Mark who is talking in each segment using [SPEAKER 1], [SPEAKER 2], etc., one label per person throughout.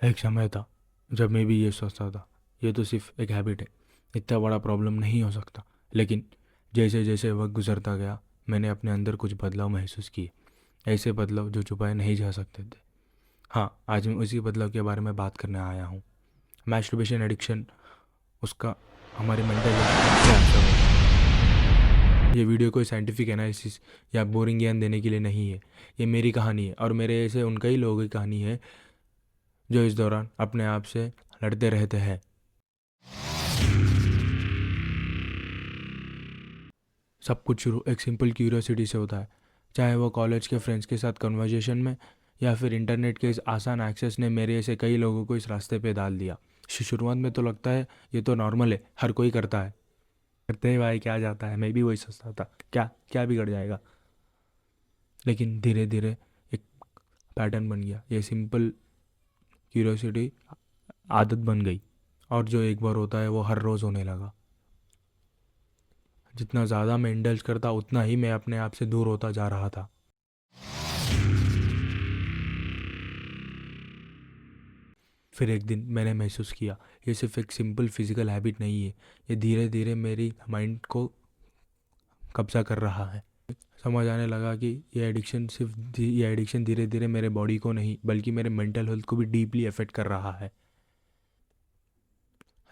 [SPEAKER 1] एक समय था जब मैं भी ये सोचता था ये तो सिर्फ एक हैबिट है, इतना बड़ा प्रॉब्लम नहीं हो सकता। लेकिन जैसे जैसे वक्त गुजरता गया मैंने अपने अंदर कुछ बदलाव महसूस किए, ऐसे बदलाव जो छुपाए नहीं जा सकते थे। हाँ, आज मैं उसी बदलाव के बारे में बात करने आया हूँ। मैस्टरबेशन एडिक्शन, उसका हमारे मेंटल हेल्थ पर क्या असर होता है। ये वीडियो कोई साइंटिफिक एनालिसिस या बोरिंग ज्ञान देने के लिए नहीं है। ये मेरी कहानी है और मेरे ऐसे उन कई लोगों की कहानी है जो इस दौरान अपने आप से लड़ते रहते हैं। सब कुछ शुरू एक सिंपल क्यूरियोसिटी से होता है, चाहे वो कॉलेज के फ्रेंड्स के साथ कन्वर्जेशन में या फिर इंटरनेट के इस आसान एक्सेस ने मेरे ऐसे कई लोगों को इस रास्ते पे डाल दिया। शुरुआत में तो लगता है ये तो नॉर्मल है, हर कोई करता है। करते हैं भाई, क्या जाता है, मैं भी वही सोचता था, क्या क्या बिगड़ जाएगा। लेकिन धीरे धीरे एक पैटर्न बन गया, ये सिंपल क्यूरियोसिटी आदत बन गई। और जो एक बार होता है वो हर रोज़ होने लगा। जितना ज़्यादा मैं इंडल्ज करता उतना ही मैं अपने आप से दूर होता जा रहा था। फिर एक दिन मैंने महसूस किया ये सिर्फ एक सिंपल फिजिकल हैबिट नहीं है, ये धीरे धीरे मेरी माइंड को कब्जा कर रहा है। समझ आने लगा कि ये एडिक्शन धीरे धीरे मेरे बॉडी को नहीं बल्कि मेरे मेंटल हेल्थ को भी डीपली अफेक्ट कर रहा है।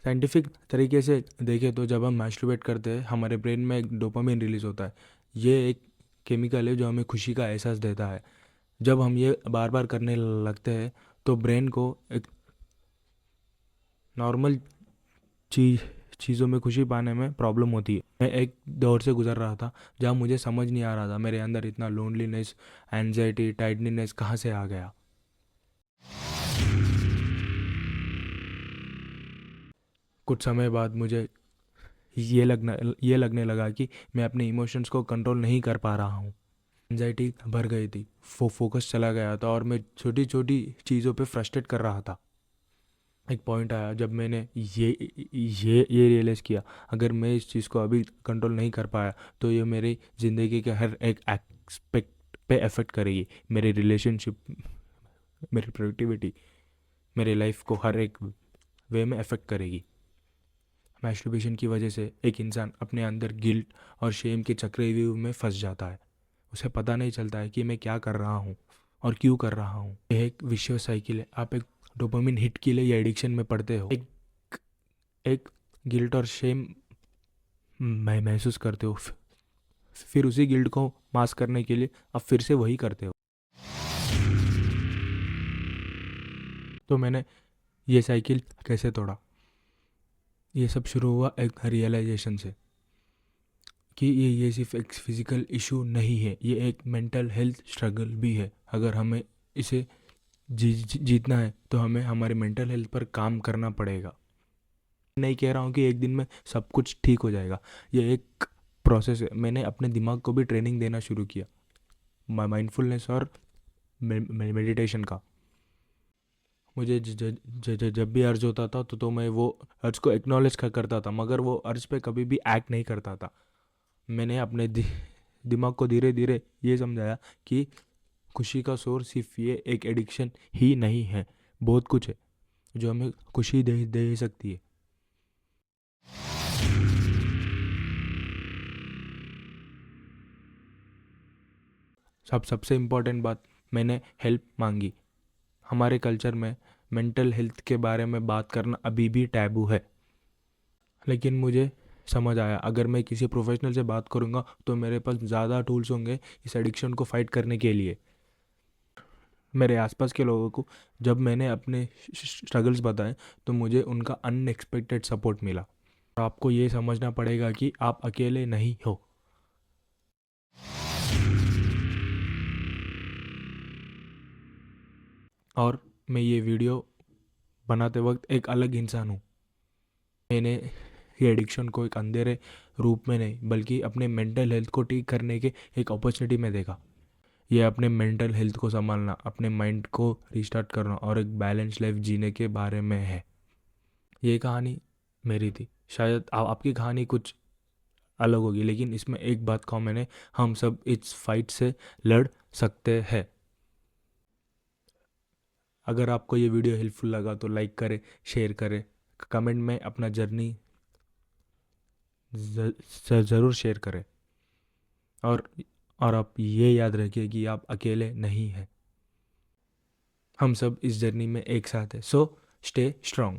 [SPEAKER 1] साइंटिफिक तरीके से देखें तो जब हम मैस्टरबेट करते हैं हमारे ब्रेन में एक डोपामिन रिलीज होता है। ये एक केमिकल है जो हमें खुशी का एहसास देता है। जब हम ये बार बार करने लगते हैं तो ब्रेन को एक नॉर्मल चीज चीज़ों में खुशी पाने में प्रॉब्लम होती है। मैं एक दौर से गुजर रहा था जहाँ मुझे समझ नहीं आ रहा था मेरे अंदर इतना लोनलीनेस, एनजाइटी, टाइटनेस कहाँ से आ गया। कुछ समय बाद मुझे ये लगने लगा कि मैं अपने इमोशंस को कंट्रोल नहीं कर पा रहा हूँ। एनजाइटी भर गई थी, फोकस चला गया था और मैं छोटी छोटी चीज़ों पे फ्रस्ट्रेट कर रहा था। एक पॉइंट आया जब मैंने ये रियलाइज़ किया, अगर मैं इस चीज़ को अभी कंट्रोल नहीं कर पाया तो ये मेरी ज़िंदगी के हर एक एस्पेक्ट पे अफेक्ट करेगी। मेरे रिलेशनशिप, मेरी प्रोडक्टिविटी, मेरे लाइफ को हर एक वे में अफेक्ट करेगी। मैस्टरबेशन की वजह से एक इंसान अपने अंदर गिल्ट और शेम के चक्रव्यूह में फंस जाता है। उसे पता नहीं चलता है कि मैं क्या कर रहा हूँ और क्यों कर रहा हूँ। यह एक विशियस साइकिल है। आप एक डोपामिन हिट के लिए या एडिक्शन में पड़ते हो, एक गिल्ट और शेम मैं महसूस करते हो, फिर उसी गिल्ट को मास्क करने के लिए आप फिर से वही करते हो। तो मैंने ये साइकिल कैसे तोड़ा, ये सब शुरू हुआ एक रियलाइजेशन से कि ये सिर्फ एक फिजिकल इशू नहीं है, ये एक मेंटल हेल्थ स्ट्रगल भी है। अगर हमें इसे जीतना है तो हमें हमारे मेंटल हेल्थ पर काम करना पड़ेगा। नहीं कह रहा हूँ कि एक दिन में सब कुछ ठीक हो जाएगा, ये एक प्रोसेस है। मैंने अपने दिमाग को भी ट्रेनिंग देना शुरू किया, माइंडफुलनेस और मेडिटेशन का। मुझे जब भी अर्ज होता था तो मैं वो अर्ज को एक्नॉलेज करता था, मगर वो अर्ज पे कभी भी एक्ट नहीं करता था। मैंने अपने दिमाग को धीरे धीरे ये समझाया कि खुशी का सोर्स सिर्फ ये एक एडिक्शन ही नहीं है, बहुत कुछ है जो हमें खुशी दे सकती है। सबसे इम्पोर्टेंट बात, मैंने हेल्प मांगी। हमारे कल्चर में मेंटल हेल्थ के बारे में बात करना अभी भी टैबू है। लेकिन मुझे समझ आया अगर मैं किसी प्रोफेशनल से बात करूंगा तो मेरे पास ज़्यादा टूल्स होंगे इस एडिक्शन को फाइट करने के लिए। मेरे आसपास के लोगों को जब मैंने अपने स्ट्रगल्स बताए तो मुझे उनका अनएक्सपेक्टेड सपोर्ट मिला। और आपको ये समझना पड़ेगा कि आप अकेले नहीं हो। और मैं ये वीडियो बनाते वक्त एक अलग इंसान हूँ। मैंने ये एडिक्शन को एक अंधेरे रूप में नहीं बल्कि अपने मेंटल हेल्थ को ठीक करने के एक अपॉर्चुनिटी में देखा। ये अपने मेंटल हेल्थ को संभालना, अपने माइंड को रिस्टार्ट करना और एक बैलेंस लाइफ जीने के बारे में है। ये कहानी मेरी थी, शायद आपकी कहानी कुछ अलग होगी, लेकिन इसमें एक बात कॉमन है, हम सब इस फाइट से लड़ सकते हैं। अगर आपको ये वीडियो हेल्पफुल लगा तो लाइक करें, शेयर करें, कमेंट में अपना जर्नी ज़रूर शेयर करें। और आप ये याद रखिए कि आप अकेले नहीं हैं, हम सब इस जर्नी में एक साथ हैं। So stay strong.